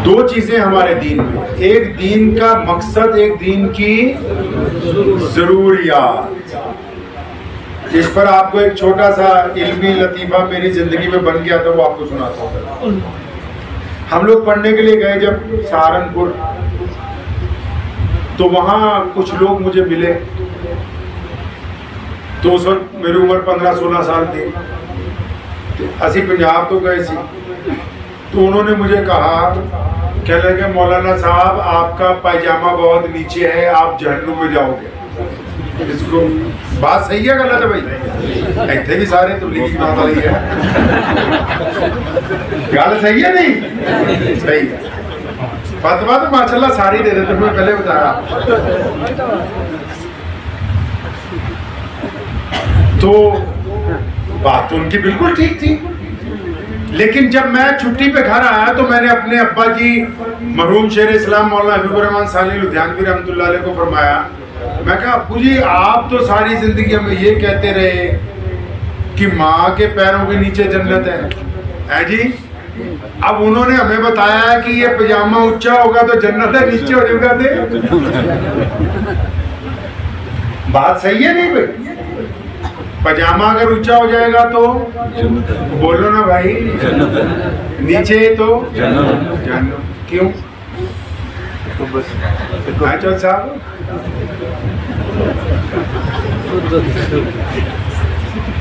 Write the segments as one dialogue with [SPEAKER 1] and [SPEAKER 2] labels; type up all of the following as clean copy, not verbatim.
[SPEAKER 1] दो चीजें हमारे दीन में, एक दीन का मकसद, एक दीन की जरूरियात। इस पर आपको एक छोटा सा इल्मी लतीफा मेरी जिंदगी में बन गया था, वो आपको सुनाता हूँ। हम लोग पढ़ने के लिए गए जब सहारनपुर, तो वहाँ कुछ लोग मुझे मिले। तो उस वक्त मेरी उम्र 15-16 साल थी। असी पंजाब तो गए सी, तो उन्होंने मुझे कहा, कह लगे मौलाना साहब आपका पायजामा बहुत नीचे है, आप जहन्नुम में जाओगे। इसको बात सही है गलत है भाई? इतने भी सारे तो लिखी बात वाली है, गल सही है नहीं? सही है। फतवा तो माशाल्लाह सारी दे देते, मैं पहले बताया। तो बात तो उनकी बिल्कुल ठीक थी, लेकिन जब मैं छुट्टी पे घर आया तो मैंने अपने अब्बा जी मरहूम शेर इस्लाम मौलाना हबीबुर रहमान सानी लुधियानवी रहमतुल्लाह अलैह को फरमाया, मैं कहा अब्बू जी आप तो सारी जिंदगी हमें ये कहते रहे कि माँ के पैरों के नीचे जन्नत है जी। अब उन्होंने हमें बताया कि ये पजामा ऊंचा होगा तो जन्नत है, नीचे हो जाएगा दे। बात सही है नहीं भाई? पजामा अगर ऊंचा हो जाएगा तो बोलो ना भाई, नीचे तो जन्नत। क्यों? चल साहब,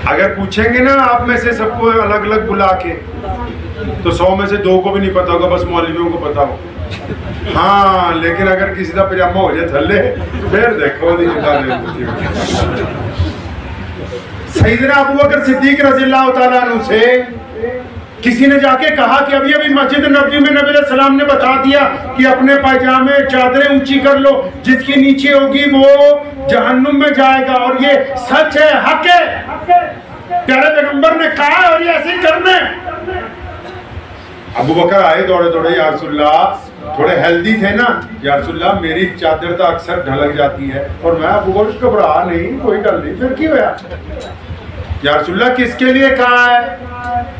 [SPEAKER 1] अगर पूछेंगे ना आप में से सबको अलग अलग बुला के, तो 100 में से 2 को भी नहीं पता होगा, बस मौलवियों को पता हो। हाँ, लेकिन अगर किसी का पजामा हो जाए थल्ले, फिर देखो सैयदना अबू बकर सिद्दीक रज़ियल्लाहु ताला अन्हु से किसी ने जाके कहा कि अभी अभी मस्जिद नबवी में नबी सलाम ने बता दिया कि अपने पायजामे चादरें ऊंची कर लो, जिसके नीचे होगी वो जहन्नुम में जाएगा। और ये सच है, हक है, प्यारे पैगंबर ने कहा है और ये ऐसे ही करना है। अबू बकर आए दौड़े दौड़े, या रसूलल्लाह, थोड़े हेल्दी थे ना, या रसूलल्लाह मेरी चादर तो अक्सर ढलक जाती है। और मैं अबू बकर घबरा नहीं, कोई गल नहीं, फिर क्यों होया? या रसूलल्लाह किसके लिए कहा है?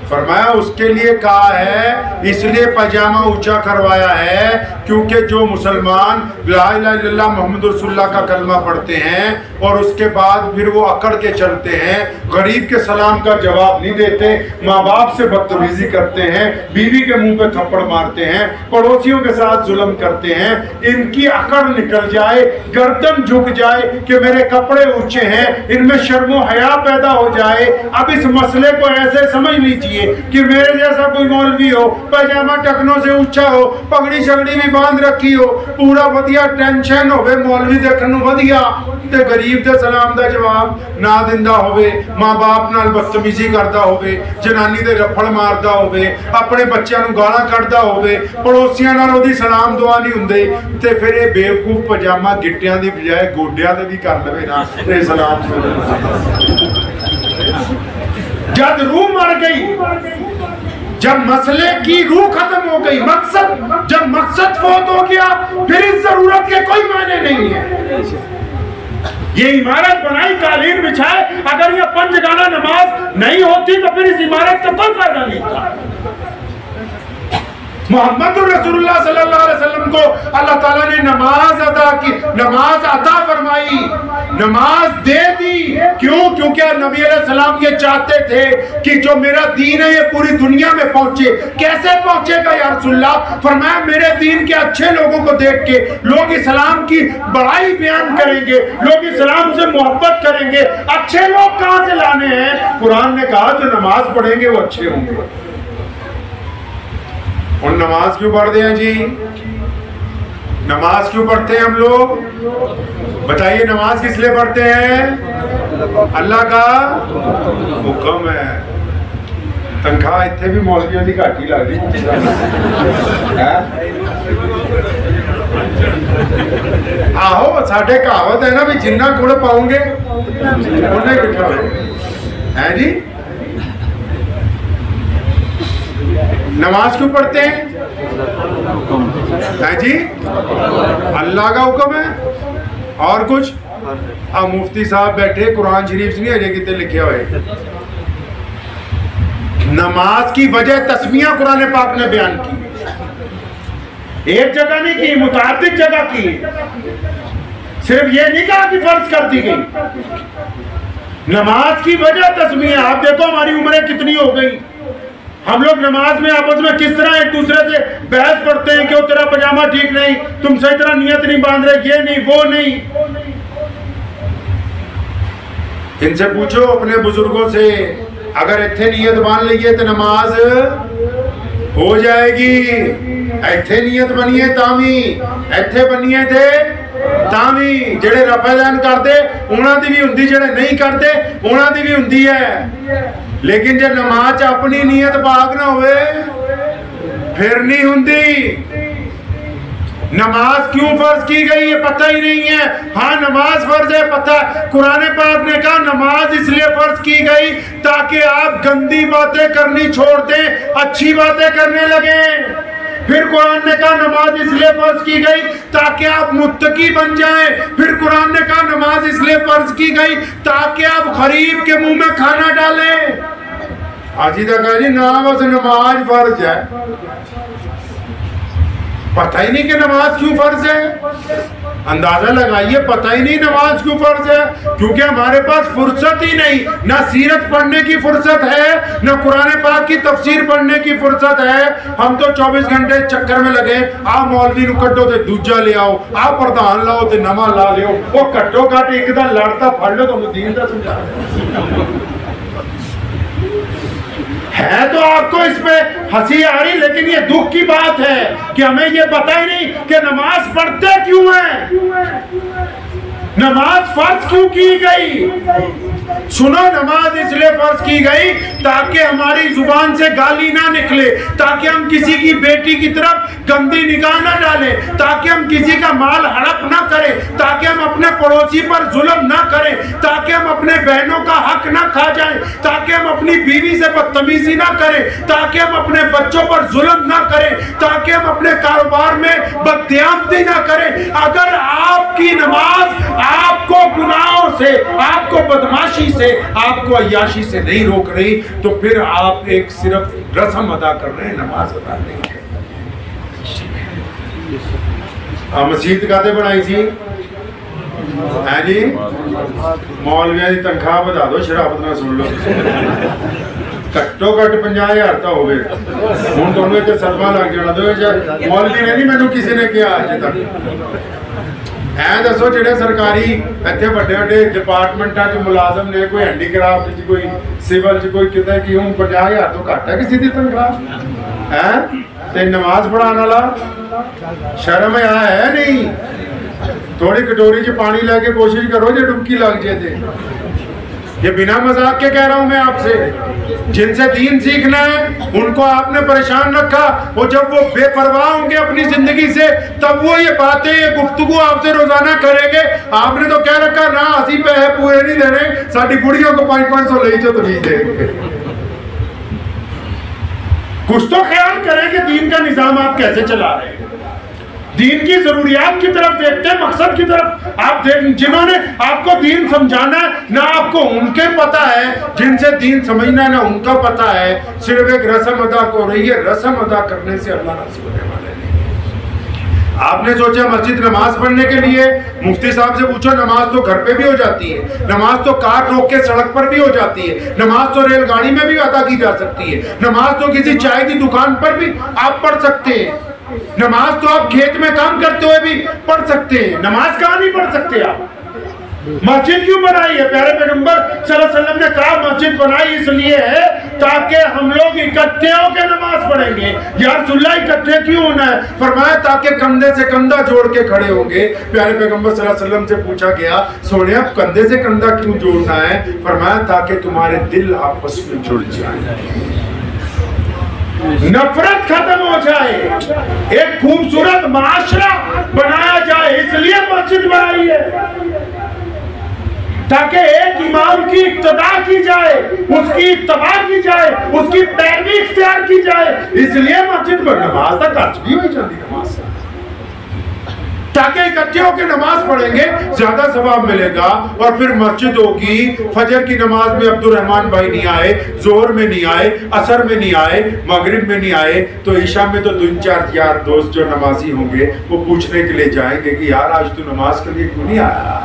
[SPEAKER 1] फरमाया उसके लिए कहा है, इसलिए पजामा ऊंचा करवाया है क्योंकि जो मुसलमान ला इलाहा इल्लल्लाह मुहम्मद रसूलुल्लाह का कलमा पढ़ते हैं और उसके बाद फिर वो अकड़ के चलते हैं, गरीब के सलाम का जवाब नहीं देते, माँ बाप से बदतमीजी करते हैं, बीवी के मुंह पे थप्पड़ मारते हैं, पड़ोसियों के साथ जुल्म करते हैं, इनकी अकड़ निकल जाए, गर्दन झुक जाए कि मेरे कपड़े ऊंचे हैं, इनमें शर्मो हया पैदा हो जाए। अब इस मसले को ऐसे समझ लीजिए कि मेरे जैसा कोई मौलवी हो, पजामा टखनों से ऊंचा हो, पगड़ी शगड़ी भी बांध रखी हो, पूरा वधिया टेंशन होवे, मौलवी देखने वधिया ते गरीब दे सलाम दा जवाब ना दिंदा होवे, मां बाप नाल बदतमीजी करदा होवे, जनानी दे रफड़ मारदा होवे, अपने बच्चों नूं गालां कढदा होवे, पड़ोसियां नाल ओदी सलाम दुआ नहीं हुंदे, ते फिर ये बेवकूफ पजामा गिट्टियां दी बजाय गोडियां ते भी कर लवे ना ते सलाम। जब रूह मर गई, जब मसले की रूह खत्म हो गई, मकसद, जब मकसद फोत हो गया, फिर इस जरूरत के कोई मायने नहीं है। ये इमारत बनाई, कालीन बिछाए, अगर ये 5 गाना नमाज नहीं होती तो फिर इस इमारत का कोई फायदा नहीं था। मोहम्मद रसूलुल्लाह सल्लल्लाहु अलैहि वसल्लम को अल्लाह ताला ने नमाज अदा की, नमाज अता फरमाई, नमाज दे दी। क्यों? क्योंकि नबी अलैहि सलाम ये चाहते थे कि जो मेरा दीन है ये पूरी दुनिया में पहुंचे। कैसे पहुंचेगा या रसूलुल्लाह? फरमाया मेरे दीन के अच्छे लोगों को देख के लोग इस्लाम की बड़ाई बयान करेंगे, लोग इस्लाम से मोहब्बत करेंगे। अच्छे लोग कहां से लाने हैं? कुरान ने कहा जो नमाज पढ़ेंगे वो अच्छे होंगे। और नमाज क्यों पढ़ते हैं जी? नमाज क्यों पढ़ते हैं हम लोग? बताइए, नमाज किस लिए पढ़ते हैं? अल्लाह का हुक्म है। तनख्वाह इतने भी मौलवियों की घाटी लग रही आहो, साढ़े कहावत है ना भी जिन्ना गुड़ पाओगे उन्हें बिठा है जी। नमाज क्यों पढ़ते हैं? है जी, अल्लाह का हुक्म है। और कुछ? अब मुफ्ती साहब बैठे, कुरान शरीफ नहीं अजय कितने लिखे हुए। नमाज की वजह तस्मीया कुरान पाक ने बयान की। एक जगह नहीं की, मुताबिक जगह की। सिर्फ ये नहीं कहा कि फर्ज कर दी गई। नमाज की वजह तस्मीह। आप देखो हमारी उम्रें कितनी हो गई, हम लोग नमाज में आपस में किस तरह एक दूसरे से बहस करते हैं कि तेरा पजामा ठीक नहीं, तुम सही तरह नियत नहीं बांध रहे, ये नहीं वो नहीं। इनसे पूछो अपने बुजुर्गों से, अगर इत्थे नियत बांध लीजिए तो नमाज हो जाएगी। इत्थे नियत बनिए तावी, इत्थे बनिए थे तावी। जेड़े रफेदान करते उन्हां दी भी हुंदी, जेड़े नहीं करते उन्हां दी भी हुंदी है। लेकिन जब नमाज अपनी नियत पाक ना होवे फिर नहीं हुंदी। नमाज क्यों फर्ज की गई ये पता ही नहीं है। हाँ नमाज फर्ज है पता। कुरान पाक ने कहा नमाज इसलिए फर्ज की गई ताकि आप गंदी बातें करनी छोड़ दें, अच्छी बातें करने लगे। फिर कुरान ने कहा नमाज इसलिए फर्ज की गई ताकि आप मुत्तकी बन जाएं। फिर कुरान ने कहा नमाज इसलिए फर्ज की गई ताकि आप गरीब के मुंह में खाना डालें। हाजी कहा जी ना बस नमाज फर्ज है, पता ही नहीं कि नमाज क्यों फर्ज है। अंदाजा लगाइए, पता ही नहीं नमाज क्यों फर्ज है, क्योंकि हमारे पास फुर्सत ही नहीं। ना सीरत पढ़ने की फुर्सत है, ना कुरान पाक की तफसीर पढ़ने की फुर्सत है। हम तो 24 घंटे चक्कर में लगे, आ मौलवी नु कट्टो ते दूजा ले आओ, आ प्रधान लाओ ते नवा ला लियो। वो कट्टो कट एक दा लड़ता फड़ लो तो दीन दा समझा है। तो आपको इस पे हंसी आ रही, लेकिन ये दुख की बात है कि हमें ये पता ही नहीं कि नमाज पढ़ते क्यों है, नमाज फर्ज क्यों की गई। सुनो, नमाज इसलिए फर्ज की गई ताकि हमारी जुबान से गाली ना निकले, ताकि हम किसी की बेटी की तरफ गंदी निगाह ना डालें, ताकि हम किसी का माल हड़प ना करें, ताकि हम अपने पड़ोसी पर जुल्म ना करें, ताकि हम अपने बहनों का हक ना खा जाएं, ताकि हम अपनी बीवी से बदतमीजी ना करें, ताकि हम अपने बच्चों पर जुल्म ना करें, ताकि हम अपने कारोबार में बदकियामती ना करें। अगर आपकी नमाज आपको गुनाहों से, आपको बदमाशी से, आपको अय्याशी से नहीं रोक रही तो फिर आप एक सिर्फ रस्म अदा कर रहे हैं, नमाज अदा नहीं है। मस्जिद काते बनाई सी है जी, मौलविया की तनख्वाह बता दो, शराबत ना सुन लो। घट्टो घट 50,000 तो हो गए हूँ, तुम इतने सदमा लग जाना। दो मौलवी ने नहीं, मैनू किसी ने कहा अजे तक। ऐ दसो जो सरकारी इतने बड़े बड़े डिपार्टमेंटा च मुलाजम ने, कोई हैंडीक्राफ्ट च, कोई सिविल च, कोई कितने की, हूँ 50,000 तो घट है किसी की तनख्वाह है। ते नमाज पढ़ाने वाला शर्म है नहीं। थोड़ी कटोरी च पानी लेके कोशिश करो जो डुबकी लग जाए थे। ये बिना मजाक के कह रहा हूं मैं आपसे, जिनसे दीन सीखना है उनको आपने परेशान रखा, वो जब वो बेपरवाह होंगे अपनी जिंदगी से तब वो ये बातें, ये गुफ्तगू आपसे रोजाना करेंगे। आपने तो कह रखा ना असी पैसे पूरे नहीं देने, साड़ी बुढ़ियों को 500 ले जो तो नहीं देंगे। कुछ तो ख्याल करें कि दीन का निजाम आप कैसे चला रहे हैं, दीन की जरूरियात की तरफ देखते हैं, मकसद की तरफ आप देख। जिन्होंने आपको दीन समझाना है ना, आपको उनके पता है, जिनसे दीन समझना है ना उनका पता है। सिर्फ एक रस्म अदा हो रही है, रस्म अदा करने से अल्लाह राज़ी होने वाले नहीं। आपने सोचा मस्जिद नमाज पढ़ने के लिए, मुफ्ती साहब से पूछो, नमाज तो घर पे भी हो जाती है, नमाज तो कार रोक के सड़क पर भी हो जाती है, नमाज तो रेलगाड़ी में भी अदा की जा सकती है, नमाज तो किसी चाय की दुकान पर भी आप पढ़ सकते हैं, नमाज तो आप खेत में काम करते हुए भी पढ़ सकते हैं। नमाज कहाँ नहीं पढ़ सकते आप? मस्जिद क्यों बनाई है? प्यारे पैगंबर सल्लल्लाहु अलैहि वसल्लम ने कहा मस्जिद बनाई इसलिए है ताकि हम लोग इकट्ठे होकर नमाज पढ़ेंगे। या रसूलुल्लाह इकट्ठे क्यों होना है? फरमाया ताकि कंधे से कंधा जोड़ के खड़े होंगे। प्यारे पैगंबर सल्लल्लाहु अलैहि वसल्लम से पूछा गया, सोनिया कंधे से कंधा क्यों जोड़ना है? फरमाया ताकि तुम्हारे दिल आपस में जुड़ जाए, नफरत खत्म हो जाए, एक खूबसूरत माशरा बनाया जाए, इसलिए मस्जिद बनाई है ताकि एक इमाम की इक्तदा की जाए, उसकी इत्तबा की जाए, उसकी पैरवी इख्तियार की जाए, इसलिए मस्जिद पर नमाज तक खर्च भी हो जाती, नमाज ताकि इकट्ठे होकर नमाज पढ़ेंगे, ज्यादा सवाब मिलेगा। और फिर मस्जिद होगी, फजर की नमाज में अब्दुर्रहमान भाई नहीं आए, जोहर में नहीं आए, असर में नहीं आए, मगरिब में नहीं आए, तो ईशा में तो 2-4 यार दोस्त जो नमाजी होंगे वो पूछने के लिए जाएंगे कि यार आज तू नमाज के लिए क्यों नहीं आया।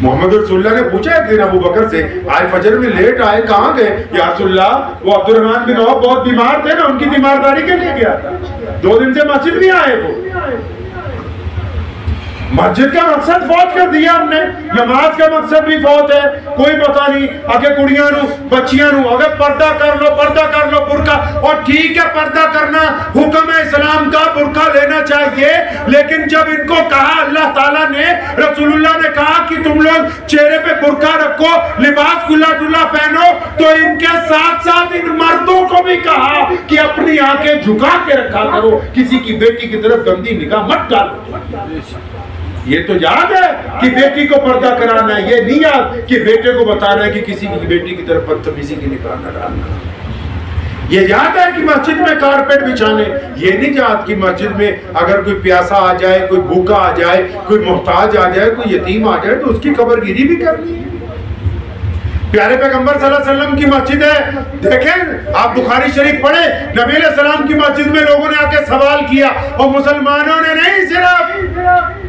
[SPEAKER 1] मोहम्मद रसूलुल्लाह ने पूछा एक दिन अबू बकर से, आज फजर में लेट आए, कहाँ गए? या रसूलुल्लाह, वो अब्दुर्रहमान बिन औफ बहुत बीमार थे ना, उनकी बीमारदारी के लिए गया था, 2 दिन से मस्जिद नहीं आए वो। मस्जिद का मकसद फौत कर दिया हमने, नमाज का मकसद भी फौत है। कोई पता नहीं आगे कुड़ियां नू बच्चियां नू अगर पर्दा कर लो बुरका, और ठीक है पर्दा करना हुक्म है इस्लाम का, बुरका लेना चाहिए। लेकिन जब इनको कहा, अल्लाह ताला ने, रसूलुल्लाह ने कहा कि तुम लोग चेहरे पे बुरका रखो, लिबास खुला डुला पहनो, तो इनके साथ साथ इन मर्दों को भी कहा कि अपनी आंखें झुका के रखा करो, किसी की बेटी की तरफ गंदी निगाह मत डालो। ये तो याद है कि बेटी को पर्दा कराना है, ये नहीं याद कि बेटे को बताना है कि किसी की बेटी की तरफ बदतमीजी की निगाह न डालना। ये याद है कि मस्जिद में कारपेट बिछाने, ये नहीं याद कि मस्जिद में अगर कोई प्यासा आ जाए, कोई भूखा आ जाए, कोई मोहताज आ जाए, कोई यतीम आ जाए, तो उसकी कब्रगिरी भी करनी है। प्यारे पैगंबर सल्लल्लाहु अलैहि वसल्लम की मस्जिद है, देखें आप बुखारी शरीफ पढ़े, नबी अलैहि सलाम की मस्जिद में लोगों ने आके सवाल किया, और मुसलमानों ने नहीं, सिर्फ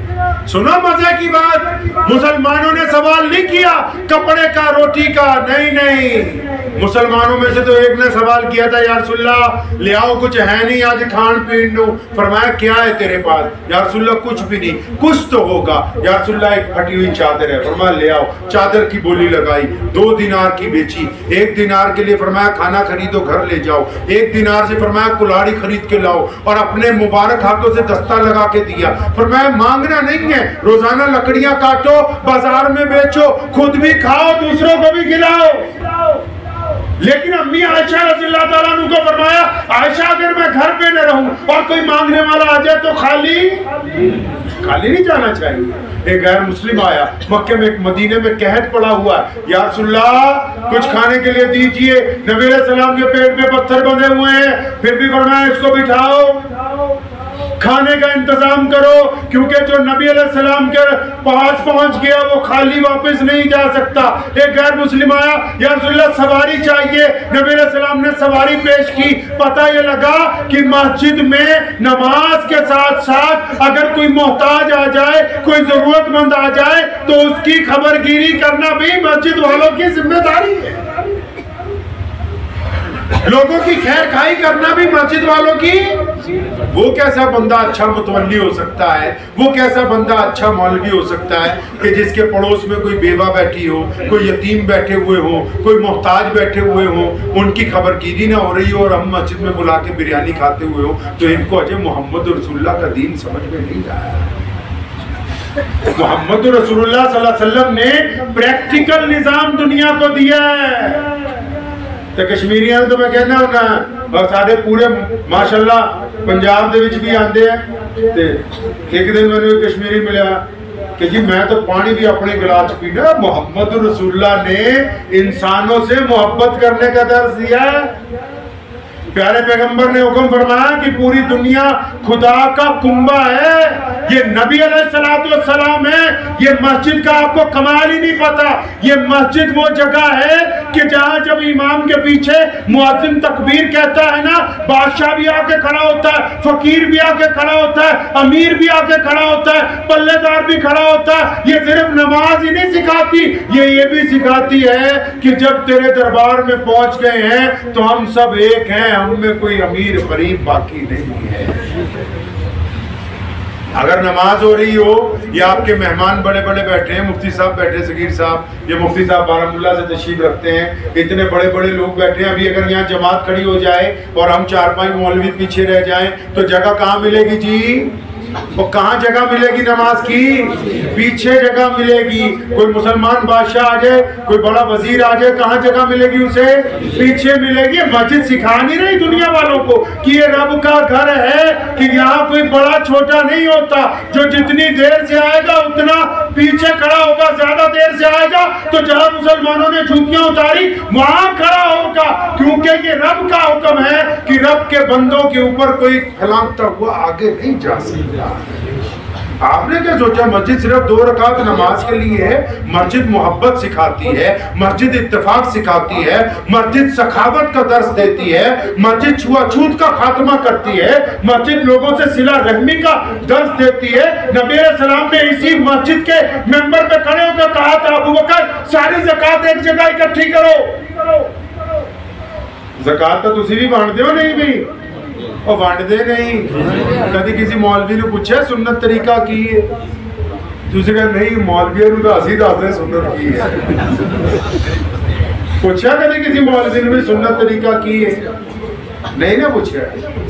[SPEAKER 1] सुनो मजे की बात, मुसलमानों ने सवाल नहीं किया कपड़े का, रोटी का, नहीं। मुसलमानों में से तो एक ने सवाल किया था, या रसूलल्लाह ले आओ, कुछ है नहीं आज खान पीन दो। फरमाया क्या है तेरे पास? या रसूलल्लाह कुछ भी नहीं। कुछ तो होगा। या रसूलल्लाह एक फटी हुई चादर है। फरमाया ले आओ। चादर की बोली लगाई, 2 दिनार की बेची। 1 दिनार के लिए फरमाया खाना खरीदो, घर ले जाओ। 1 दिनार से फरमाया कुल्हाड़ी खरीद के लाओ, और अपने मुबारक हाथों से दस्ता लगा के दिया। फरमाया मांगना नहीं है, रोजाना लकड़ियां काटो, बाजार में बेचो, खुद भी खाओ, दूसरों को भी खिलाओ। लेकिन अम्मी आयशा रज़ियल्लाहु ताला अन्हा को फरमाया, आयशा अगर मैं घर पे न रहूं और कोई मांगने वाला आ जाए तो खाली नहीं जाना चाहिए। एक गैर मुस्लिम आया, मक्के में, एक मदीने में कहत पड़ा हुआ है, या रसूलल्लाह कुछ खाने के लिए दीजिए। नबी अलैहि सलाम के पेट पे पत्थर बंधे हुए हैं, फिर भी फरमाया इसको बिठाओ, खाने का इंतजाम करो, क्योंकि जो नबी अलैहिस्सलाम के पास पहुंच गया वो खाली वापस नहीं जा सकता। एक गैर मुस्लिम आया, या रसूलल्लाह सवारी चाहिए। नबी अलैहिस्सलाम ने सवारी पेश की। पता ये लगा कि मस्जिद में नमाज के साथ साथ अगर कोई मोहताज आ जाए, कोई जरूरतमंद आ जाए, तो उसकी खबरगिरी करना भी मस्जिद वालों की जिम्मेदारी है। लोगों की खैर खाई करना भी मस्जिद वालों की। वो कैसा बंदा अच्छा मुतवल्ली हो सकता है, वो कैसा बंदा अच्छा मौलवी हो सकता है कि जिसके पड़ोस में कोई बेवा बैठी हो, कोई यतीम बैठे हुए हो, कोई मोहताज बैठे हुए हो, उनकी खबरगिरी ना हो रही हो, और हम मस्जिद में बुला के बिरयानी खाते हुए हो, तो इनको अजय मोहम्मद रसूलुल्लाह का दीन समझ में नहीं आया। मोहम्मद रसूलुल्लाह सल्लल्लाहु अलैहि वसल्लम ने प्रैक्टिकल निजाम दुनिया को दिया है। तो कश्मीरियां तो मैं कहना होना, और सारे पूरे माशाल्लाह पंजाब दे विच भी आंदे हैं। ते एक दिन मैंने कश्मीरी मिला कि जी मैं तो पानी भी अपने गिलास च पीना। मोहम्मद रसूलुल्लाह ने इंसानों से मोहब्बत करने का दर्ज दिया है। प्यारे पैगंबर ने हुक्म फरमाया कि पूरी दुनिया खुदा का कुंबा है, ये नबी अलैहिस्सलाम है। ये मस्जिद का आपको कमाल ही नहीं पता। ये मस्जिद वो जगह है कि जहाँ जब इमाम के पीछे मुअज्जिन तकबीर कहता है ना, बादशाह भी आके खड़ा होता है, फकीर भी आके खड़ा होता है, अमीर भी आके खड़ा होता है, पल्लेदार भी खड़ा होता है। ये सिर्फ नमाज ही नहीं सिखाती, ये भी सिखाती है कि जब तेरे दरबार में पहुंच गए हैं तो हम सब एक हैं, हम में कोई अमीर गरीब बाकी नहीं है। अगर नमाज हो रही हो, या आपके मेहमान बड़े बड़े बैठे हैं, मुफ्ती साहब बैठे, सगीर साहब, ये मुफ्ती साहब बारामुल्ला से तशरीफ रखते हैं, इतने बड़े बड़े लोग बैठे हैं। अभी अगर यहाँ जमात खड़ी हो जाए और हम 4-5 मौलवी पीछे रह जाएं तो जगह कहाँ मिलेगी जी? वो कहाँ जगह मिलेगी नमाज की? पीछे जगह मिलेगी। कोई मुसलमान बादशाह आ जाए, कोई बड़ा वजीर आ जाए, कहाँ जगह मिलेगी उसे? पीछे मिलेगी। मस्जिद सिखा नहीं रही दुनिया वालों को कि ये रब का घर है, कि यहाँ कोई बड़ा छोटा नहीं होता, जो जितनी देर से आएगा उतना पीछे खड़ा होगा, ज्यादा देर से आएगा तो जहाँ मुसलमानों ने जूतियां उतारी वहां खड़ा होगा, क्योंकि ये रब का हुक्म है कि रब के बंदों के ऊपर कोई फैलाता हुआ आगे नहीं जा सकता। आपने क्या सोचा मस्जिद सिर्फ 2 रकात नमाज के लिए है? मस्जिद मोहब्बत सिखाती है, मस्जिद इत्तेफाक सिखाती है, मस्जिद सखावत का दर्स देती है, मस्जिद छुआछूत का खात्मा करती है, मस्जिद लोगों से सिला रहमी का दर्स देती है। नबी सलाम ने इसी मस्जिद के मेंबर पे खड़े होकर कहा था, अबू बकर सारी ज़कात एक जगह इकट्ठी करो। ज़कात तो तुसी भी बांटते हो नहीं भी? और बांटते नहीं। कभी किसी मौलवी ने पूछा सुन्नत तरीका की है? दूसरे कहा नहीं, मौलवी तो असी दसदे सुन्नत की है। पूछा कभी किसी मौलवी ने भी सुन्नत तरीका की है? नहीं ना पूछा।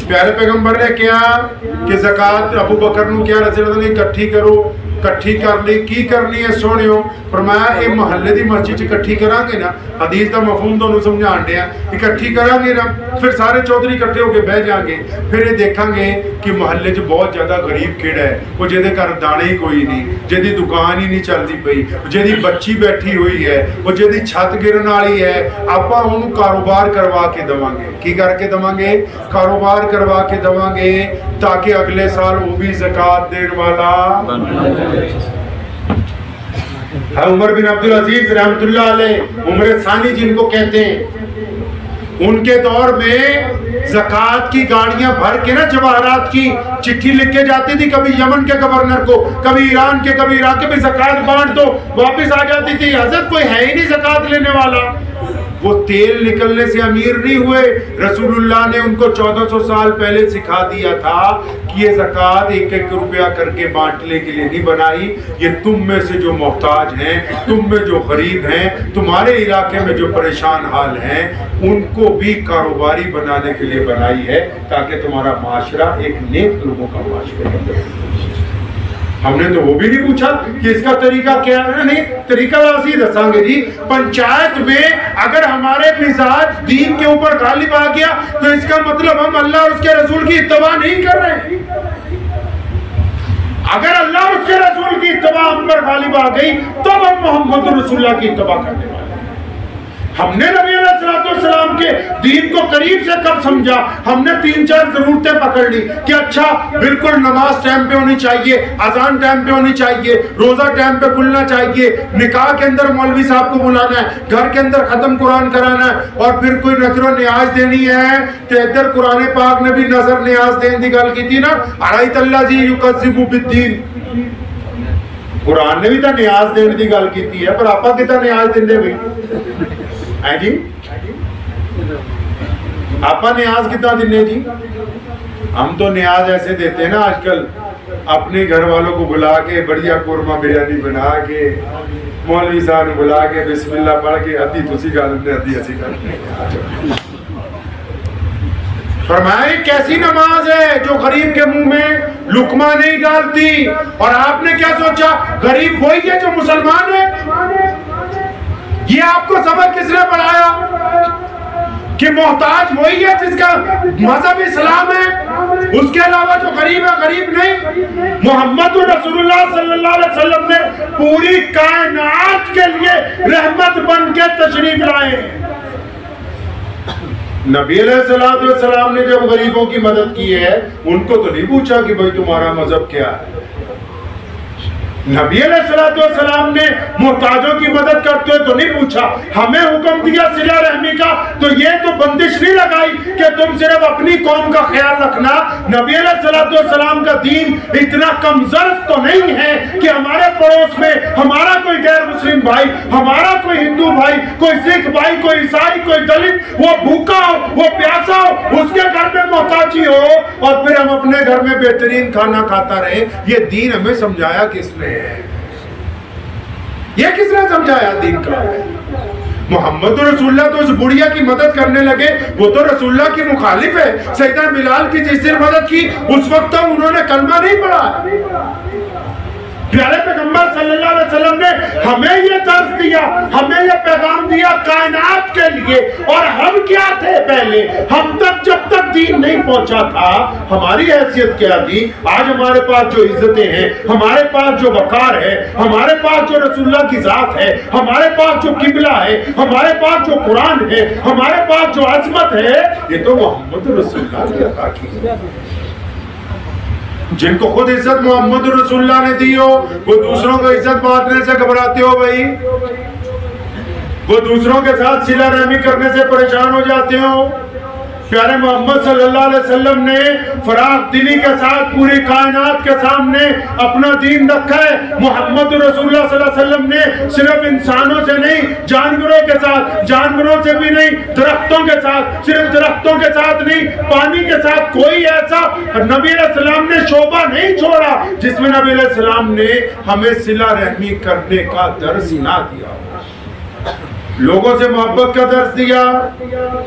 [SPEAKER 1] प्यारे पैगंबर ने क्या कि ज़कात अबू बकर नू क्या रसूल इकट्ठी करो, इकट्ठी कर ली की करनी है सोनियो। फरमाया ये महल्ले की मस्जिद इकट्ठी करांगे ना, हदीस का मफहूम तो समझाण दिया, इकट्ठी करांगे ना फिर सारे चौधरी इकट्ठे होकर बह जाएंगे, फिर ये देखेंगे कि महल्ले च बहुत ज्यादा गरीब किहड़ा है, वो जिहदे घर दाने ही कोई नहीं, जिहदी दुकान ही नहीं चलती पई, जिहदी बच्ची बैठी हुई है, वो जिहदी छत गिरन वाली है, आपां उहनूं कारोबार करवा के देवांगे। की करके देवांगे? कारोबार करवा के देवांगे, ताकि अगले साल वो भी ज़कात देने वाला। उमर बिन अब्दुल अजीज रहमतुल्लाह अलैह, उमर सानी जिनको कहते हैं, उनके दौर में ज़कात की गाड़ियां भर के ना जवाहरात की चिट्ठी लिख के जाती थी, कभी यमन के गवर्नर को, कभी ईरान के, कभी इराक के, भी ज़कात बांट दो, वापस आ जाती थी। हज़रत कोई है ही नहीं ज़कात लेने वाला। वो तेल निकलने से अमीर नहीं हुए, रसूलुल्लाह ने उनको 1400 साल पहले सिखा दिया था कि ये ज़कात 1-1 रुपया करके बांटने के लिए नहीं बनाई, ये तुम में से जो मोहताज हैं, तुम में जो गरीब हैं, तुम्हारे इलाके में जो परेशान हाल हैं, उनको भी कारोबारी बनाने के लिए बनाई है, ताकि तुम्हारा माशरा एक नेक लोगों का माशरा बने। हमने तो वो भी नहीं पूछा कि इसका तरीका क्या है। नहीं, तरीका वैसे दसांगे जी। पंचायत में अगर हमारे मिजाज दीन के ऊपर गालिब आ गया तो इसका मतलब हम अल्लाह और उसके रसूल की इत्तबा नहीं कर रहे। अगर अल्लाह और उसके रसूल की इत्तबा हम पर गालिब आ गई तो हम मोहम्मद रसूलुल्लाह की इत्तबा करने वाले। हमने नबी अलैहिस्सलाम के दीन को करीब से कब समझा? हमने 3-4 जरूरतें पकड़ ली कि अच्छा बिल्कुल नमाज टाइम पे होनी चाहिए, अजान टाइम पे होनी चाहिए, रोजा टाइम पे खुलना चाहिए, निकाह के अंदर मौलवी साहब को बुलाना है, घर के अंदर खत्म कुरान कराना है, और फिर कोई नजर न्याज देनी है तो इधर कुरान पाक ने भी नजर न्याज देने की गल की थी ना, अराइत अल्लाह जी युकज़्ज़िबु बिद्दीन। कुरान ने भी तो न्याज देने की गल की है, पर आप कितना न्याज देंगे भाई है जी? आप न्याज कितना दिने जी? हम तो न्याज ऐसे देते हैं ना आजकल, अपने घर वालों को बुला के बढ़िया कोरमा बिरयानी बना के, मौलवी साहब ने बुला के बिस्मिल्लाह पढ़ के अद्धी तुसी गाल ने अद्धी ऐसी गाल। फरमाए कैसी नमाज है जो गरीब के मुंह में लुकमा नहीं डालती। और आपने क्या सोचा गरीब वही है जो मुसलमान है? ये आपको सबक किसने पढ़ाया कि मोहताज वही है जिसका मजहब इस्लाम है, उसके अलावा जो गरीब है गरीब नहीं। मोहम्मद रसूलुल्लाह सल्लल्लाहु अलैहि वसल्लम ने पूरी कायनात के लिए रहमत बन के तशरीफ लाए। नबी अलैहिस्सलाम ने जब गरीबों की मदद की है उनको तो नहीं पूछा कि भाई तुम्हारा मजहब क्या है। नबी अलैहिस्सलाम ने मोहताजों की मदद करते हुए तो नहीं पूछा, हमें हुक्म दिया सिला रहमी का, तो ये तो बंदिश नहीं लगाई कि तुम सिर्फ अपनी कौम का ख्याल रखना। नबी अलैहिस्सलाम का दीन इतना कमजोर तो नहीं है कि हमारे पड़ोस में हमारा कोई गैर मुस्लिम भाई, हमारा कोई हिंदू भाई, कोई सिख भाई, कोई ईसाई, कोई दलित, वो भूखा हो, वो प्यासा हो, उसके घर में मोहताजी हो और फिर हम अपने घर में बेहतरीन खाना खाता रहे। ये दीन हमें समझाया किसने? ये किसने समझाया दीन का? मोहम्मद रसूलुल्लाह तो उस बुढ़िया की मदद करने लगे, वो तो रसूलुल्लाह की मुखालिफ है। सैयदना बिलाल की जिस दिन मदद की उस वक्त तो उन्होंने कलमा नहीं पढ़ा। प्यारे पैगंबर सल्लल्लाहु अलैहि वसल्लम ने हमें ये दर्स दिया, हमें ये पैगाम दिया कायनात के लिए। और हम क्या थे पहले? हम तक जब तक दीन नहीं पहुंचा था हमारी हैसियत क्या थी? आज हमारे पास जो इज्जतें हैं, हमारे पास जो वकार है, हमारे पास जो रसूलुल्लाह की जात है, हमारे पास जो किबला है, हमारे पास जो कुरान है, हमारे पास जो अजमत है, ये तो मोहम्मद रसूलुल्लाह की अता की है। जिनको खुद इज्जत मोहम्मद रसूलुल्लाह ने दी हो, वो दूसरों को इज्जत बांटने से घबराते हो भाई? वो दूसरों के साथ सिला रहमी करने से परेशान हो जाते हो? प्यारे मोहम्मद सल्लल्लाहु अलैहि वसल्लम ने फराख दिली के साथ पूरी कायनात के सामने अपना दीन रखा है। मोहम्मद रसूलुल्लाह सल्लल्लाहु अलैहि वसल्लम ने सिर्फ इंसानों से नहीं, जानवरों के साथ, जानवरों से भी नहीं, दरख्तों के साथ, सिर्फ दरख्तों के साथ नहीं, पानी के साथ कोई ऐसा नबी अलैहिस्सलाम ने शोभा नहीं छोड़ा जिसमें नबी अलैहिस्सलाम ने हमें सिला रहमी करने का दर्स ना दिया। लोगों से मोहब्बत का दर्स दिया,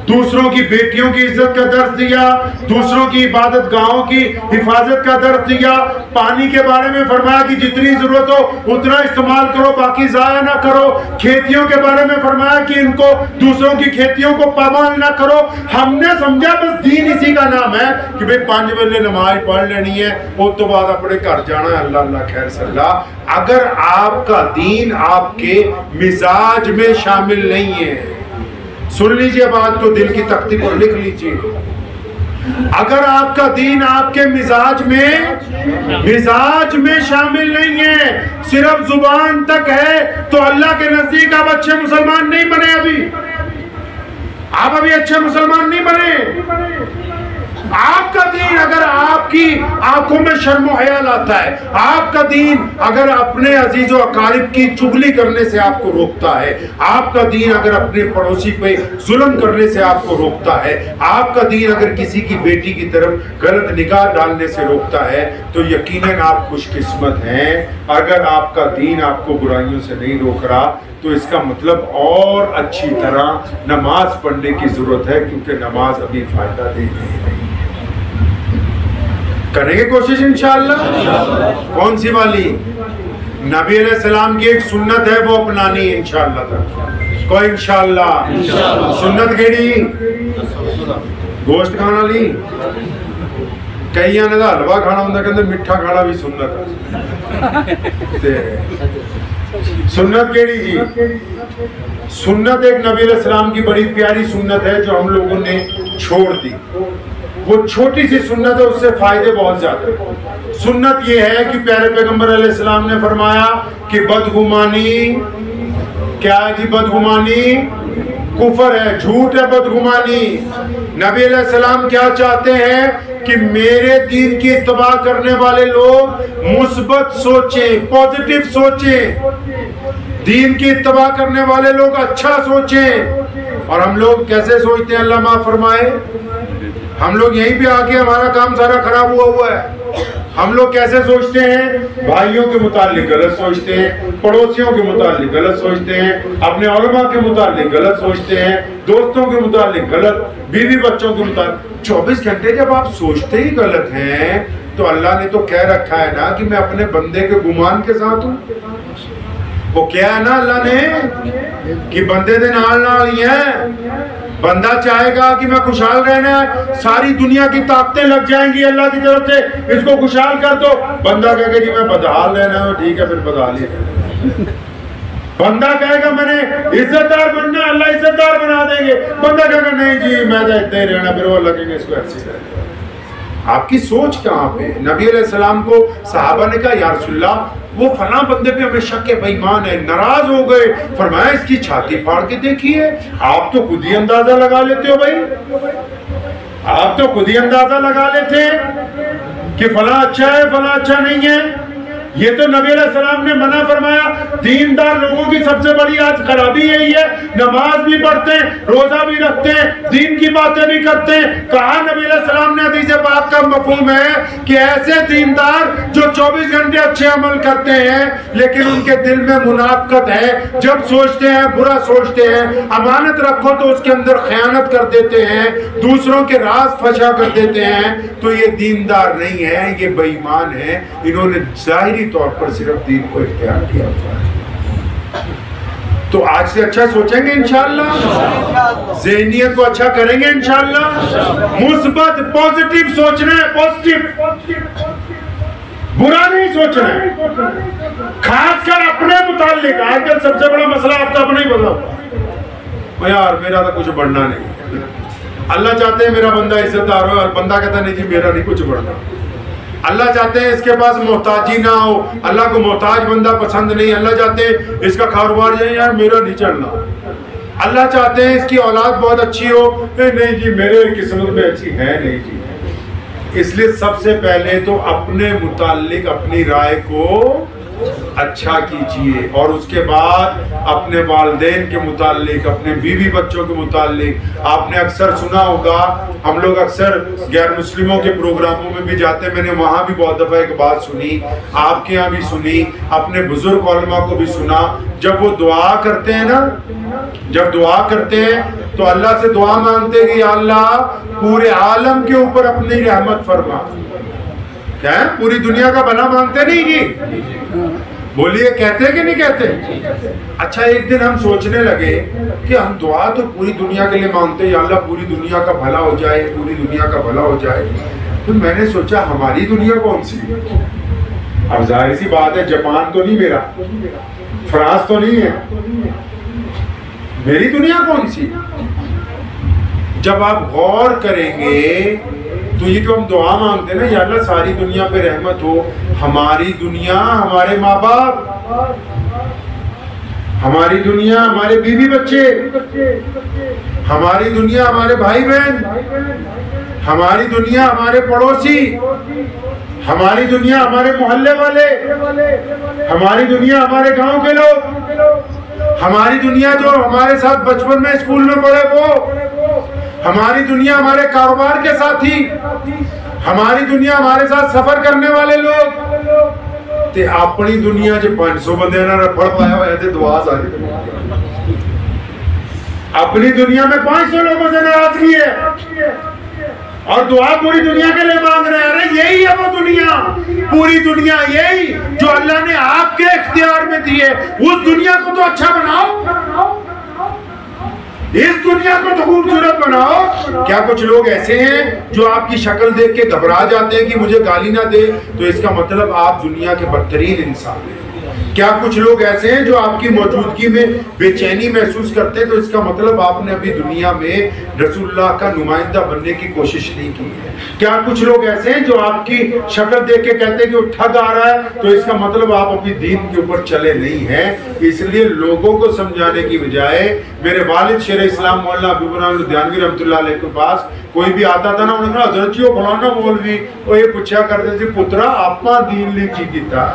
[SPEAKER 1] दूसरों की बेटियों की इज्जत का दर्स दिया, दूसरों की इबादत गाहों की हिफाजत का दर्स दिया। पानी के बारे में फरमाया कि जितनी जरूरत हो उतना इस्तेमाल करो, बाकी जाया ना करो। खेतियों के बारे में फरमाया कि इनको, दूसरोों की खेतियों को पामाल ना करो। हमने समझा बस दीन इसी का नाम है कि भाई 5 वेले नमाज पढ़ लेनी है, उस तो बाद अपने घर जाना है, अल्लाह अल्लाह खैर सल्लाह। अगर आपका दीन आपके मिजाज में शामिल नहीं है, सुन लीजिए बात को, दिल की तख्ती पर लिख लीजिए, अगर आपका दीन आपके मिजाज में शामिल नहीं है, सिर्फ जुबान तक है, तो अल्लाह के नजदीक आप अच्छे मुसलमान नहीं बने। आप अभी अच्छे मुसलमान नहीं बने। आपका दीन अगर आपकी आंखों में शर्म हया लाता है, आपका दीन अगर अपने अजीजों अकारिब की चुगली करने से आपको रोकता है, आपका दीन अगर अपने पड़ोसी पे जुल्म करने से आपको रोकता है, आपका दीन अगर किसी की बेटी की तरफ गलत निगाह डालने से रोकता है, तो यकीनन आप खुशकिस्मत हैं। अगर आपका दीन आपको बुराइयों से नहीं रोक रहा, तो इसका मतलब और अच्छी तरह नमाज पढ़ने की जरूरत है, क्योंकि नमाज अभी फायदा दे रही है। करेंगे कोशिश इंशाअल्लाह। कौन सी वाली? नबी अलैहि सलाम की एक सुन्नत है, वो अपनानी है इंशाअल्लाह। कोई इंशाअल्लाह सुन्नत केड़ी? गोश्त खाना ली, कई का हलवा खाना होंगे, कहते मिठा खाना भी सुन्नत है। सुन्नत केड़ी जी? सुन्नत एक नबी अलैहि सलाम की बड़ी प्यारी सुन्नत है जो हम लोगों ने छोड़ दी। वो छोटी सी सुन्नत है, उससे फायदे बहुत ज्यादा। सुन्नत ये है कि प्यारे पैगंबर अलैहिस्सलाम ने फरमाया कि बदगुमानी क्या है जी? बदगुमानी कुफर है, झूठ है बदगुमानी। नबी अलैहिस्सलाम क्या चाहते हैं कि मेरे दीन की इत्तबा करने वाले लोग मुस्बत सोचें, पॉजिटिव सोचें, दीन की इत्तबा करने वाले लोग अच्छा सोचें। और हम लोग कैसे सोचते हैं, अल्लाह माफ फरमाए? हम लोग यहीं पे आके हमारा काम सारा खराब हुआ है। हम लोग कैसे सोचते हैं? भाइयों के मुतालिक गलत सोचते हैं, पड़ोसियों के मुतालिक गलत सोचते हैं, अपने उलमा के मुतालिक गलत सोचते हैं, दोस्तों के मुतालिक गलत, बीवी बच्चों के मुतालिक। 24 घंटे जब आप सोचते ही गलत हैं, तो अल्लाह ने तो कह रखा है ना कि मैं अपने बंदे के गुमान के साथ हूँ। वो क्या है ना अल्लाह ने कि बंदे दे नाल ही है। बंदा चाहेगा कि मैं खुशहाल रहना है, सारी दुनिया की ताकतें लग जाएंगी अल्लाह की तरफ से, इसको खुशहाल कर दो। बंदा कहेगा जी मैं बदहाल रहना है, ठीक है फिर बदहाल ही रहना। बंदा कहेगा मैंने इज्जतदार बनना, अल्लाह इज्जतदार बना देंगे। बंदा कहेगा नहीं जी मैं तो इतना ही रहना, फिर वो लगेंगे इसको ऐसे रहना। आपकी सोच कहाँ पे? नबी अलैहिस्सलाम को सहाबा ने कहा या रसूलल्लाह वो फला बंदे पे हमें शक है, बेईमान है, नाराज हो गए। फरमाया इसकी छाती फाड़ के देखिए। आप तो खुद ही अंदाजा लगा लेते हो भाई, आप तो खुद ही अंदाजा लगा लेते हैं कि फला अच्छा है फला अच्छा नहीं है। ये तो नबी अलैहिस्सलाम ने मना फरमाया। दीनदार लोगों की सबसे बड़ी आज खराबी यही है, नमाज भी पढ़ते हैं, रोजा भी रखते हैं, दीन की बातें भी करते हैं। कहा नबी अलैहिस्सलाम ने हदीस पाक का मफहूम है कि ऐसे दीनदार जो 24 घंटे अच्छे अमल करते हैं लेकिन उनके दिल में मुनाफकत है, जब सोचते हैं बुरा सोचते हैं, अमानत रखो तो उसके अंदर खयानत कर देते हैं, दूसरों के राज फशा कर देते हैं, तो ये दीनदार नहीं है, ये बेईमान है। इन्होंने जाहिरी तौर पर सिर्फ दीन को इख्तियार किया हुआ है। तो आज से अच्छा सोचेंगे इंशाअल्लाह, ज़हनियत को अच्छा करेंगे इंशाअल्लाह। मुस्बत पॉजिटिव सोचना है, पॉजिटिव, बुरा नहीं सोचना है, खासकर अपने मुताल्लिक। आजकल सबसे बड़ा मसला आपका अपना ही बदला, यार मेरा तो कुछ बढ़ना नहीं। अल्लाह चाहते हैं मेरा बंदा इज्जतदार हो, और बंदा कहता नहीं जी मेरा नहीं कुछ बढ़ना। अल्लाह चाहते हैं इसके पास मोहताजी ना हो, अल्लाह को मोहताज बंदा पसंद नहीं। अल्लाह चाहते हैं इसका कारोबार जाए, यार मेरा नहीं चलना। अल्लाह चाहते हैं इसकी औलाद बहुत अच्छी हो, नहीं जी मेरे किस्मत में ऐसी है नहीं जी। इसलिए सबसे पहले तो अपने मुताल्लिक अपनी राय को अच्छा कीजिए, और उसके बाद अपने वालिदैन के मुताल्लिक, अपने बीवी बच्चों के मुताल्लिक। आपने अक्सर सुना होगा, हम लोग अक्सर गैर मुस्लिमों के प्रोग्रामों में भी जाते हैं, मैंने वहाँ भी बहुत दफ़ा एक बात सुनी, आपके यहाँ भी सुनी, अपने बुजुर्ग उलमा को भी सुना। जब वो दुआ करते हैं ना, जब दुआ करते हैं तो अल्लाह से दुआ मांगते हैं कि अल्लाह पूरे आलम के ऊपर अपनी रहमत फरमा। क्या है? पूरी दुनिया का भला मांगते नहीं जी? बोलिए, कहते कि नहीं कहते? अच्छा, एक दिन हम सोचने लगे कि हम दुआ तो पूरी दुनिया के लिए मांगते हैं, अल्लाह पूरी दुनिया का भला हो जाए, पूरी दुनिया का भला हो जाए। तो मैंने सोचा हमारी दुनिया कौन सी? अब जाहिर सी बात है, जापान तो नहीं मेरा, फ्रांस तो नहीं है, मेरी दुनिया कौन सी? जब आप गौर करेंगे तो ये जो हम दुआ मांगते हैं ना, या अल्लाह सारी दुनिया पे रहमत हो, हमारी दुनिया हमारे माँ बाप, हमारी दुनिया हमारे बीवी बच्चे, हमारी दुनिया हमारे भाई बहन, हमारी दुनिया हमारे पड़ोसी, हमारी दुनिया हमारे मोहल्ले वाले, हमारी दुनिया हमारे गांव के लोग, हमारी दुनिया जो हमारे साथ बचपन में स्कूल में पढ़े वो, हमारी दुनिया हमारे कारोबार के साथी, हमारी दुनिया हमारे साथ सफर करने वाले लोग। ते अपनी दुनिया च 500 बंदे ना पढ़ पाया हुआ है, दुआ सारी अपनी दुनिया में 500 लोगों से नाराजगी है और दुआ पूरी दुनिया के लिए मांग रहे हैं। अरे यही है वो दुनिया, पूरी दुनिया यही जो अल्लाह ने आपके इख्तियार में दी है। उस दुनिया को तो अच्छा बनाओ, इस दुनिया को तो खूबसूरत बनाओ। क्या कुछ लोग ऐसे हैं जो आपकी शक्ल देख के घबरा जाते हैं कि मुझे गाली ना दे, तो इसका मतलब आप दुनिया के बदतरीन इंसान हैं। क्या कुछ लोग ऐसे हैं जो आपकी मौजूदगी में बेचैनी महसूस करते हैं, तो इसका मतलब आपने अभी दुनिया में रसूलुल्लाह का नुमाइंदा बनने की कोशिश नहीं की है। क्या कुछ लोग ऐसे हैं जो आपकी शक्ल देख के कहते हैं कि वो ठग आ रहा है, तो इसका मतलब आप अभी दीन के ऊपर चले नहीं हैं। इसलिए लोगों को समझाने की बजाय, मेरे वालिद शेर इस्लाम मौलाना हबीबुर लुधियानवी रहमतुल्लाह अलैह के पास कोई भी आता था ना, उन्होंने कहा हजरत जी वो फलाना मौलवी, वो ये पूछा करते थे, पुत्रा आपका दीन लिखी किता,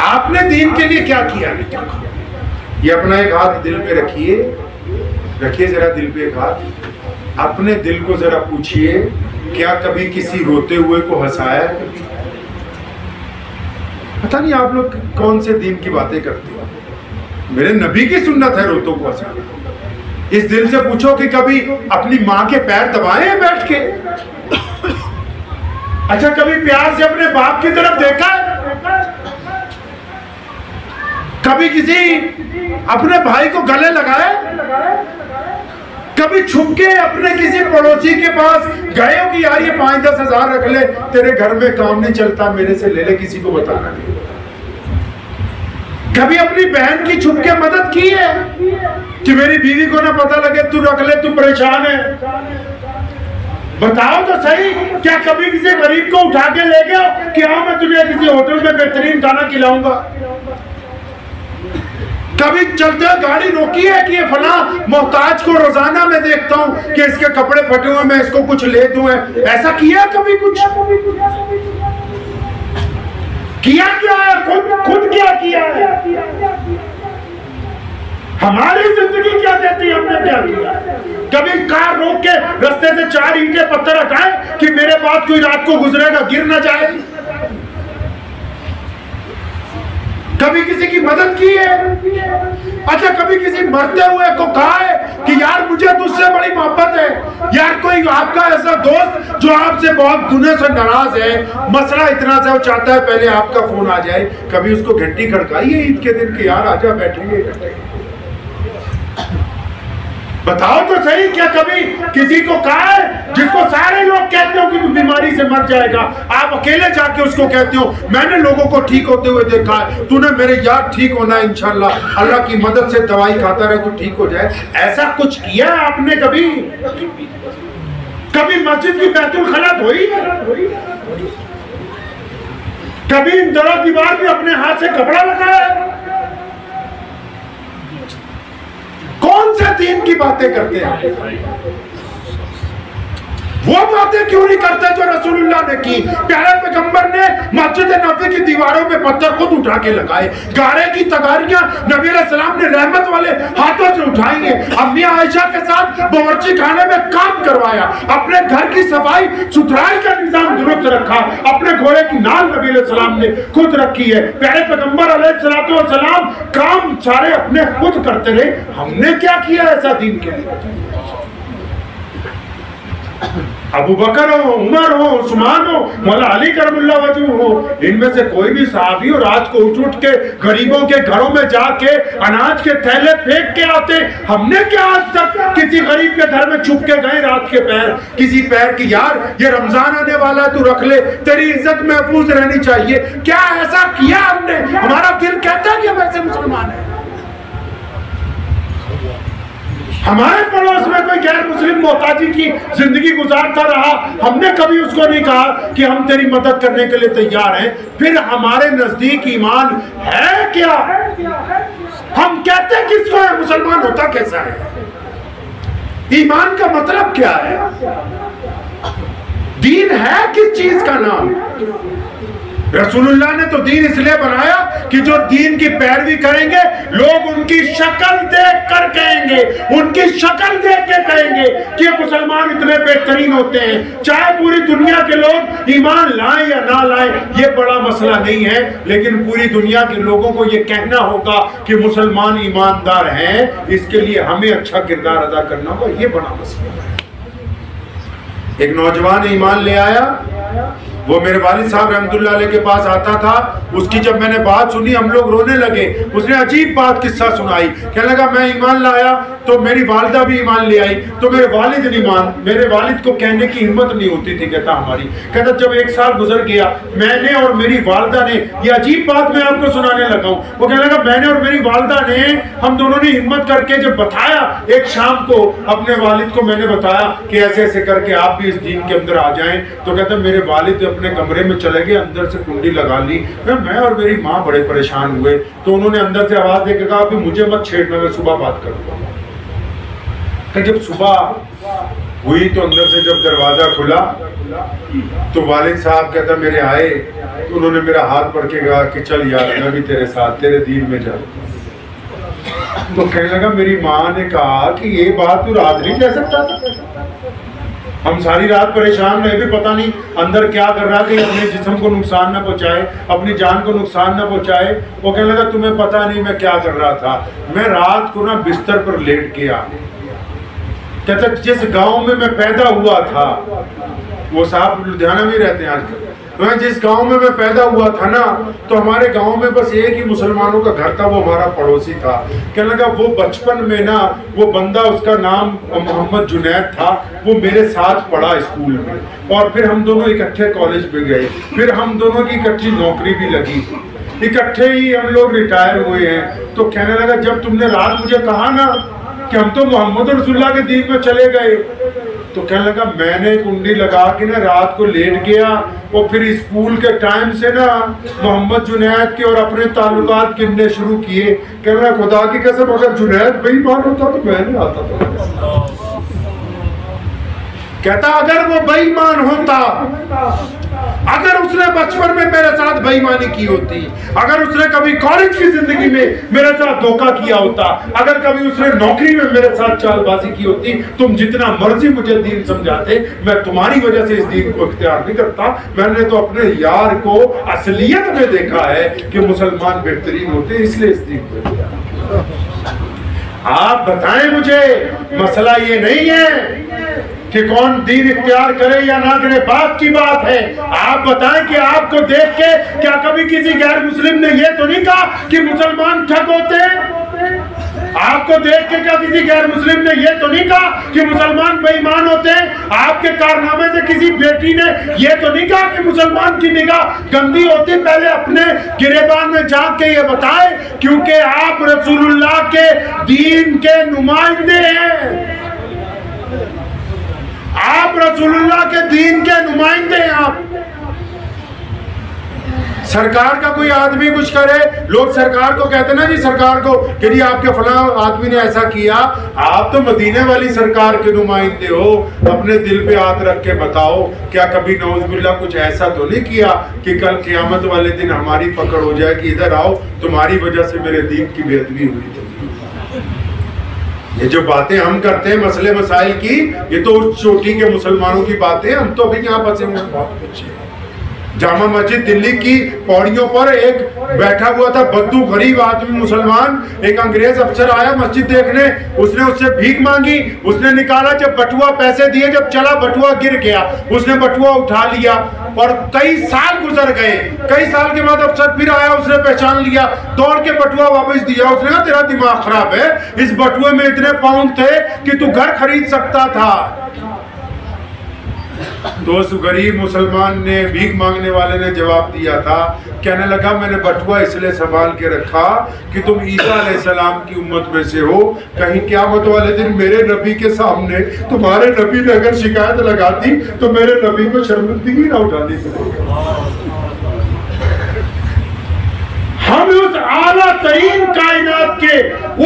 [SPEAKER 1] आपने दीन के लिए क्या किया? ये अपना एक हाथ दिल पे रखिए, रखिए जरा दिल पे एक हाथ, अपने दिल को जरा पूछिए, क्या कभी किसी रोते हुए को हंसाया? पता नहीं आप लोग कौन से दीन की बातें करते हो। मेरे नबी की सुन्नत है रोतों को हंसाना। इस दिल से पूछो कि कभी अपनी माँ के पैर दबाए हैं बैठ के? अच्छा, कभी प्यार से अपने बाप की तरफ देखा है? कभी किसी अपने भाई को गले लगाए? कभी छुप के अपने किसी पड़ोसी के पास गए हो कि यार ये 5-10 हजार रख ले, तेरे घर में काम नहीं चलता, मेरे से ले ले, किसी को बताना नहीं? कभी अपनी बहन की छुप के मदद की है कि मेरी बीवी को ना पता लगे, तू रख ले, तू परेशान है? बताओ तो सही, क्या कभी किसी गरीब को उठा के ले गए कि हाँ मैं तुझे किसी होटल में बेहतरीन खाना खिलाऊंगा? कभी चलते गाड़ी रोकी है कि ये फला मोहताज को रोजाना मैं देखता हूँ कि इसके कपड़े फटे हुए, मैं इसको कुछ ले दूं? ऐसा किया कभी? कुछ किया क्या है? खुद क्या किया है? हमारी जिंदगी क्या देती है, हमने क्या किया? कभी कार रोक के रास्ते से 4 ईंटें पत्थर हटाए कि मेरे बाद कोई रात को गुजरेगा गिर ना जाए? कभी किसी की मदद की है? अच्छा, कभी किसी मरते हुए को कहा है कि यार मुझे तुझसे बड़ी मोहब्बत है? यार कोई आपका ऐसा दोस्त जो आपसे बहुत गुने से नाराज है, मसला इतना सा वो चाहता है पहले आपका फोन आ जाए, कभी उसको घंटी खड़काई है ईद के दिन कि यार आजा बैठेंगे? बताओ तो सही, क्या कभी किसी को कहा है जिसको सारे लोग कहते हो कि तू बीमारी से मर जाएगा, आप अकेले जाके उसको कहते हो मैंने लोगों को ठीक होते हुए देखा है, तूने मेरे यार ठीक होना है इंशाल्लाह, अल्लाह की मदद से दवाई खाता रहे तू ठीक हो जाए? ऐसा कुछ किया है आपने कभी? कभी मस्जिद की बैतुल खला धोई है? कभी इन दोनों दीवार पे अपने हाथ से कपड़ा लगाया? कौन से दीन की बातें करते हैं? वो बातें क्यों नहीं करते जो रसूलुल्लाह ने की? प्यारे पैगंबर ने मस्जिद नबी की दीवारों पे पत्थर खुद उठा के लगाए, गारे की तगारियां नबी अलैहि सलाम ने रहमत वाले हाथों से उठाई है। अम्मी आयशा के साथ बावर्ची खाने में काम करवाया, अपने घर की सफाई सुथराई का निजाम दुरुस्त रखा, अपने घोड़े की नाल नबी अलैहि सलाम ने खुद रखी है। प्यारे पैगंबर अलैहि सलाम काम सारे अपने खुद करते रहे। हमने क्या किया ऐसा दीन के लिए? अबू बकर हो, उमर हो, उस्मान हो, मौला अली करमुल्लाह वजह हो, इनमें से कोई भी सहाबी हो रात को उठ के गरीबों के घरों में जाके अनाज के थैले फेंक के आते? हमने क्या आज तक किसी गरीब के घर में छुप के गए रात के पैर, किसी पैर की यार ये रमजान आने वाला तू रख ले, तेरी इज्जत महफूज रहनी चाहिए? क्या ऐसा किया हमने? हमारा दिल कहता है कि हम ऐसे मुसलमान हैं। हमारे पड़ोस में कोई गैर मुस्लिम मोहताजी की जिंदगी गुजारता रहा, हमने कभी उसको नहीं कहा कि हम तेरी मदद करने के लिए तैयार हैं। फिर हमारे नजदीक ईमान है क्या? हम कहते हैं किसको है? मुसलमान होता कैसा है? ईमान का मतलब क्या है? दीन है किस चीज का नाम? रसूलुल्लाह ने तो दीन इसलिए बनाया कि जो दीन की पैरवी करेंगे लोग उनकी शक्ल देख कर कहेंगे, उनकी शक्ल देख के कहेंगे कि मुसलमान इतने बेहतरीन होते हैं। चाहे पूरी दुनिया के लोग ईमान लाएं या ना लाएं ये बड़ा मसला नहीं है, लेकिन पूरी दुनिया के लोगों को ये कहना होगा कि मुसलमान ईमानदार हैं, इसके लिए हमें अच्छा किरदार अदा करना होगा। ये बड़ा मसला है। एक नौजवान ईमान ले आया, वो मेरे वालिद साहब रहमतुल्लाह अलैह के पास आता था। उसकी जब मैंने बात सुनी हम लोग रोने लगे। उसने अजीब बात किस्सा सुनाई, कहने लगा मैं ईमान लाया तो मेरी वालिदा भी ईमान ले आई तो मेरे वालिद को कहने की हिम्मत नहीं होती थी। कहता हमारी, कहता जब 1 साल गुजर गया मैंने और मेरी वालिदा ने, ये अजीब बात मैं आपको सुनाने लगा हूँ, वो कहने लगा मैंने और मेरी वालिदा ने, हम दोनों ने हिम्मत करके जब बताया एक शाम को अपने वालिद को मैंने बताया कि ऐसे ऐसे करके आप भी इस दीन के अंदर आ जाएं, तो कहता मेरे वालिद अपने कमरे में चले गए, अंदर से कुंडी लगा ली। मैं और मेरी माँ बड़े परेशान हुए तो उन्होंने अंदर से आवाज देकर कहा अभी मुझे मत छेड़ना, मैं सुबह बात करूंगा। जब सुबह हुई तो अंदर से जब दरवाजा खुला तो वालिद साहब कहता मेरे आए तो उन्होंने मेरा हाथ पकड़ के कहा कि चल यार मैं भी तेरे साथ तेरे दीन में जा। तो कहने लगा मेरी माँ ने कहा कि ये बात तू रात नहीं कह सकता था, हम सारी रात परेशान रहे भी पता नहीं अंदर क्या कर रहा कि अपने जिस्म को नुकसान ना पहुंचाए, अपनी जान को नुकसान ना पहुंचाए। वो कहने लगा तुम्हें पता नहीं मैं क्या कर रहा था, मैं रात को ना बिस्तर पर लेट गया। कहता जिस गांव में मैं पैदा हुआ था, वो साहब लुधियाना में रहते हैं आजकल, मैं जिस गांव में मैं पैदा हुआ था ना तो हमारे गांव में बस एक ही मुसलमानों का घर था, वो हमारा पड़ोसी था। कहने लगा वो बचपन में ना वो बंदा, उसका नाम मोहम्मद जुनैद था, वो मेरे साथ पढ़ा स्कूल में और फिर हम दोनों इकट्ठे कॉलेज में गए, फिर हम दोनों की इकट्ठी नौकरी भी लगी, इकट्ठे ही हम लोग रिटायर हुए हैं। तो कहने लगा जब तुमने रात मुझे कहा ना कि हम तो मोहम्मद रसूलुल्लाह के दीन में चले गए, तो कहने लगा मैंने कुंडी लगा के ना रात को लेट गया और फिर स्कूल के टाइम से ना मोहम्मद जुनैद के और अपने ताल्लुकात गिनने शुरू किए। कहने लगा खुदा की कसम अगर जुनैद बेईमान होता तो मैं नहीं आता था। कहता अगर वो बेईमान होता, अगर उसने बचपन में मेरे साथ बेईमानी की होती, अगर उसने कभी कॉलेज की जिंदगी में मेरे साथ धोखा किया होता, अगर कभी उसने नौकरी में मेरे साथ चालबाजी की होती, तुम जितना मर्जी मुझे दीन समझाते, मैं तुम्हारी वजह से इस दीन को इख्तियार नहीं करता। मैंने तो अपने यार को असलियत में देखा है कि मुसलमान बेहतरीन होते, इसलिए इस दीन को। आप बताएं मुझे, मसला ये नहीं है कि कौन दीन इख्तियार करे या ना करे, बात की बात है। आप बताएं कि आपको देख के क्या कभी किसी गैर मुस्लिम ने ये तो नहीं कहा कि मुसलमान ठग होते हैं? आपको देख के क्या किसी गैर मुस्लिम ने ये तो नहीं कहा कि मुसलमान बेईमान होते हैं? आपके कारनामे से किसी बेटी ने ये तो नहीं कहा कि मुसलमान की निगाह गंदी होती? पहले अपने गिरेबान में झांक के ये बताएं, क्योंकि आप रसूलुल्लाह के दीन के नुमाइंदे हैं। आप रसूलुल्लाह के दीन के नुमाइंदे हैं। आप सरकार का कोई आदमी कुछ करे, लोग सरकार को कहते ना जी, सरकार को कि जी आपके फलां आदमी ने ऐसा किया। आप तो मदीने वाली सरकार के नुमाइंदे हो। अपने दिल पे हाथ रख के बताओ, क्या कभी नौज़ुबिल्लाह कुछ ऐसा तो नहीं किया कि कल क़यामत वाले दिन हमारी पकड़ हो जाए कि इधर आओ, तुम्हारी वजह से मेरे दीन की बेअदबी हुई थी। ये जो बातें हम करते हैं मसले मसाइल की, ये तो उस चोटी के मुसलमानों की बातें। हम तो अभी यहाँ फंसे हुए बहुत कुछ। जामा मस्जिद दिल्ली की पौड़ियों पर एक बैठा हुआ था बद्दू गरीब आदमी मुसलमान। एक अंग्रेज अफसर आया मस्जिद देखने, उसने उससे भीख मांगी, उसने निकाला, जब बटुआ पैसे दिए, जब चला बटुआ गिर गया, उसने बटुआ उठा लिया और कई साल गुजर गए। कई साल के बाद अफसर फिर आया, उसने पहचान लिया, दौड़ के बटुआ वापस दिया। उसने कहा तेरा दिमाग खराब है, इस बटुए में इतने पाउंड थे कि तू घर खरीद सकता था। तो उस गरीब मुसलमान ने, भीख मांगने वाले ने जवाब दिया था, कहने लगा मैंने बटुआ इसलिए संभाल के रखा कि तुम ईसा अलैहिस्सलाम की उम्मत में से हो, कहीं क़यामत वाले दिन मेरे नबी के सामने तुम्हारे नबी ने अगर शिकायत लगा दी तो मेरे नबी को शर्मिंदगी ना उठानी पड़ेगी। हम उस आला तरीन कायनात के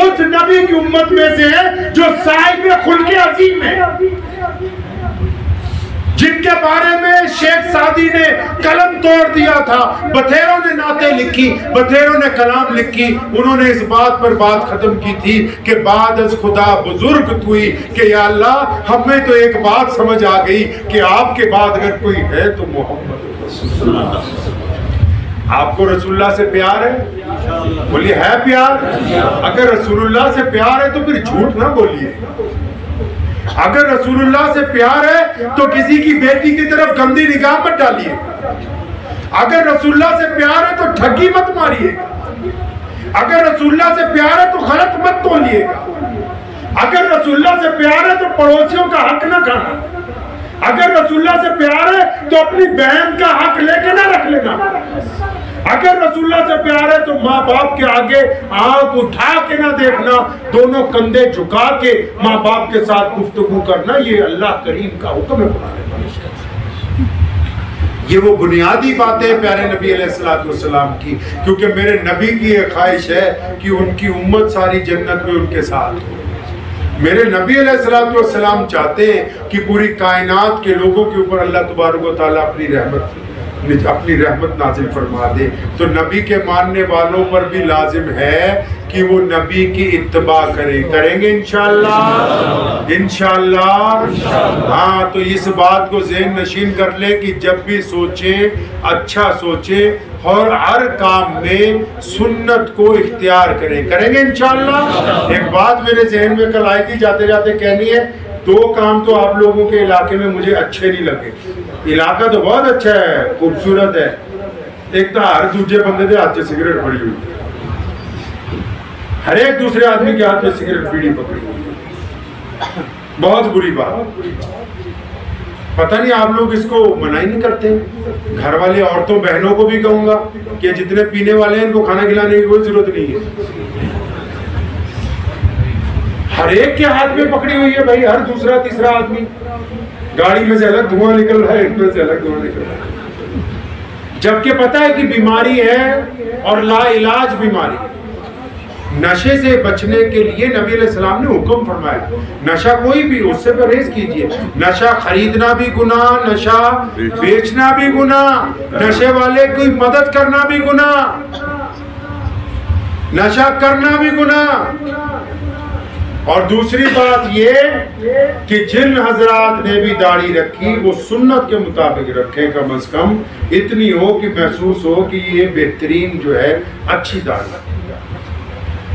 [SPEAKER 1] उस नबी की उम्मत में से हैं जो साहिब खुल्के अजीम है, जिनके बारे में शेख सादी ने कलम तोड़ दिया था, बथेरों ने नाते लिखी, बथेरों ने कलाम लिखी। उन्होंने इस बात पर बात खत्म की थी कि बाद अज खुदा बुजुर्ग हुई कि या अल्लाह हमें तो एक बात समझ आ गई कि आपके बाद अगर कोई है तो मोहम्मद। आपको रसूलुल्लाह से प्यार है? बोलिए है प्यार। अगर रसूलुल्लाह से प्यार है तो फिर झूठ ना बोलिए। अगर रसूलुल्लाह से प्यार है तो किसी की बेटी की तरफ गंदी निगाह मत डालिए। अगर रसूलुल्लाह से प्यार है तो ठगी मत मारिएगा। अगर रसूलुल्लाह से प्यार है तो गलत मत तोलिएगा। अगर रसूलुल्लाह से प्यार है तो पड़ोसियों का हक ना खाना। अगर रसूलुल्लाह से प्यार है तो अपनी बहन का हक लेके ना रख लेना। अगर रसूलुल्लाह से प्यार है तो माँ बाप के आगे आंख उठा के ना देखना, दोनों कंधे झुका के माँ बाप के साथ गुफ्तगू करना। ये अल्लाह करीम का हुक्म है। ये वो बुनियादी बातें प्यारे नबी अलैहिस्सलाम की, क्योंकि मेरे नबी की ये ख्वाहिश है कि उनकी उम्मत सारी जन्नत में उनके साथ हो। मेरे नबी अलैहिस्सलाम चाहते हैं कि पूरी कायनात के लोगों के ऊपर अल्लाह तबारक व तआला अपनी रहमत नाजिल फरमा दे। तो नबी के मानने वालों पर भी लाजिम है कि वो नबी की इत्तबा करेंगे इंशाअल्लाह। हाँ, तो इस बात को ज़हन नशीन कर ले कि जब भी सोचें अच्छा सोचें और हर काम में सुन्नत को इख्तियार करेंगे इंशाअल्लाह। एक बात मेरे ज़हन में कल आई थी, जाते जाते कहनी है, दो काम तो आप लोगों के इलाके में मुझे अच्छे नहीं लगे। इलाका तो बहुत अच्छा है, खूबसूरत है। एक तो हर दूसरे बंदे के हाथ से सिगरेट पड़ी हुई, हर एक दूसरे आदमी के हाथ में सिगरेट बीड़ी पकड़ी हुई। बहुत बुरी बात। पता नहीं आप लोग इसको मना ही नहीं करते। घर वाले औरतों बहनों को भी कहूंगा कि जितने पीने वाले हैं इनको खाना खिलाने की कोई जरूरत नहीं है। हर एक के हाथ में पकड़ी हुई है भाई, हर दूसरा तीसरा आदमी। गाड़ी में से अलग धुआं निकल रहा है, इसमें से अलग धुआं निकल रहा है, जबकि पता है कि बीमारी है और लाइलाज बीमारी है। नशे से बचने के लिए नबी अलैहिस्सलाम ने हुक्म फरमाया, नशा कोई भी, उससे परहेज कीजिए। नशा खरीदना भी गुनाह, नशा बेचना भी गुनाह, नशे वाले की मदद करना भी गुनाह, नशा करना भी गुनाह। और दूसरी बात ये कि जिन हजरात ने भी दाढ़ी रखी वो सुन्नत के मुताबिक रखें, कम से कम इतनी हो कि महसूस हो कि ये बेहतरीन जो है अच्छी दाढ़ी।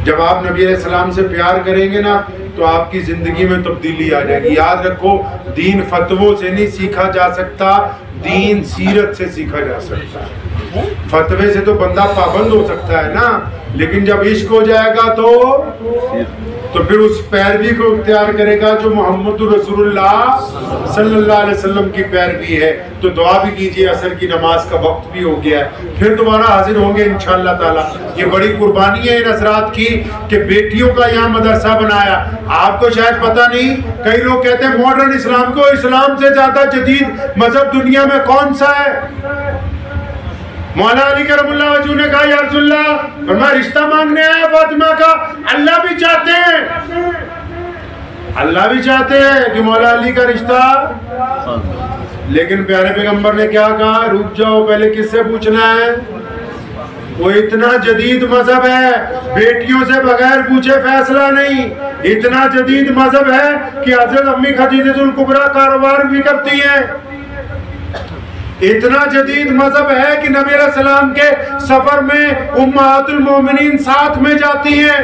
[SPEAKER 1] जब आप नबी अलैहिस्सलाम से प्यार करेंगे ना तो आपकी जिंदगी में तब्दीली आ जाएगी। याद रखो, दीन फतवों से नहीं सीखा जा सकता, दीन सीरत से सीखा जा सकता है। फतवे से तो बंदा पाबंद हो सकता है ना, लेकिन जब इश्क हो जाएगा तो तो फिर उस पैरवी को इख्तियार करेगा जो मोहम्मद रसूलुल्लाह सल्लल्लाहु अलैहि वसल्लम की पैरवी है। तो दुआ भी कीजिए, असर की नमाज का वक्त भी हो गया है, फिर दोबारा हाजिर होंगे इंशाअल्लाह ताला। ये बड़ी कुर्बानी है इन हज़रात की कि बेटियों का यहाँ मदरसा बनाया। आपको शायद पता नहीं, कई लोग कहते हैं मॉडर्न इस्लाम को, इस्लाम से ज्यादा जदीद मजहब दुनिया में कौन सा है? मौला अली करमुल्लाह वजह ने कहा, या रसूलल्लाह, फरमाया रिश्ता मांगने आया फातिमा का, अल्लाह भी चाहते हैं, अल्लाह भी चाहते हैं कि मौला अली का रिश्ता। लेकिन प्यारे पैगंबर ने क्या कहा, रुक जाओ, पहले किससे पूछना है? वो इतना जदीद मजहब है, बेटियों से बगैर पूछे फैसला नहीं। इतना जदीद मजहब है कि हजरत अम्मी खदीजतुल कुबरा कारोबार भी करती हैं। इतना जदीद मजहब है कि नबी अलैहि सलाम के सफर में उम्महातुल मोमिनीन साथ में जाती हैं।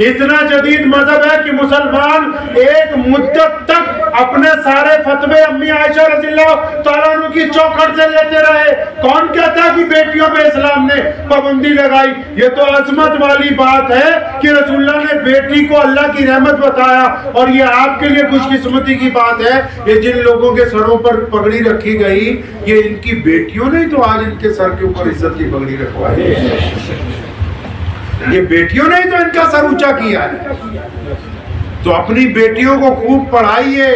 [SPEAKER 1] इतना जदीद मजहब है कि मुसलमान एक मुद्दत तक अपने सारे फतवे अम्मी आयशा रज़ियल्लाहु तआला अन्हा की चौखट से लेते रहे। कौन कहता है कि बेटियों पे इस्लाम ने पाबंदी लगाई? ये तो अजमत वाली बात है कि रसूलुल्लाह ने बेटी को अल्लाह की रहमत बताया। और ये आपके लिए खुशकिस्मती की बात है, ये जिन लोगों के सरों पर पगड़ी रखी गई, ये इनकी बेटियों ने तो आज इनके सर के ऊपर इज्जत की पगड़ी रखवाई। ये बेटियों ने ही तो इनका सर ऊंचा किया है। तो अपनी बेटियों को खूब पढ़ाइए।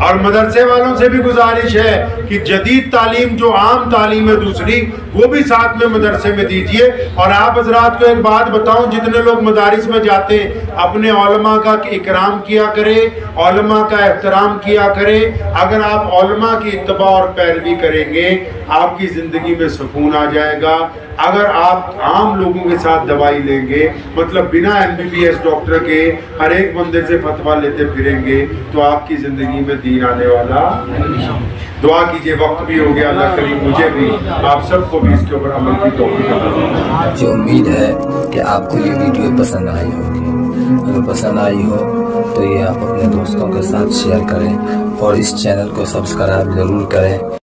[SPEAKER 1] और मदरसे वालों से भी गुजारिश है कि जदीद तालीम, जो आम तालीम है दूसरी, वो भी साथ में मदरसे में दीजिए। और आप हजरात को एक बात बताऊं, जितने लोग मदारिस में जाते हैं, अपने औलमा का इकराम किया करें, औलमा का एहतराम किया करें। अगर आप औलमा की इत्तबा और पैरवी करेंगे, आपकी ज़िंदगी में सुकून आ जाएगा। अगर आप आम लोगों के साथ दवाई लेंगे, मतलब बिना MBBS डॉक्टर के हर एक बंदे से फतवा लेते फिरेंगे, तो आपकी ज़िंदगी में दीन आने वाला। दुआ कीजिए, वक्त भी हो गया। अल्लाह करीम मुझे भी, आप सबको भी इसके ऊपर अमल की तौफीक अता।
[SPEAKER 2] मुझे उम्मीद है कि आपको ये वीडियो पसंद आई होगी। अगर पसंद आई हो तो ये आप अपने दोस्तों के साथ शेयर करें और इस चैनल को सब्सक्राइब ज़रूर करें।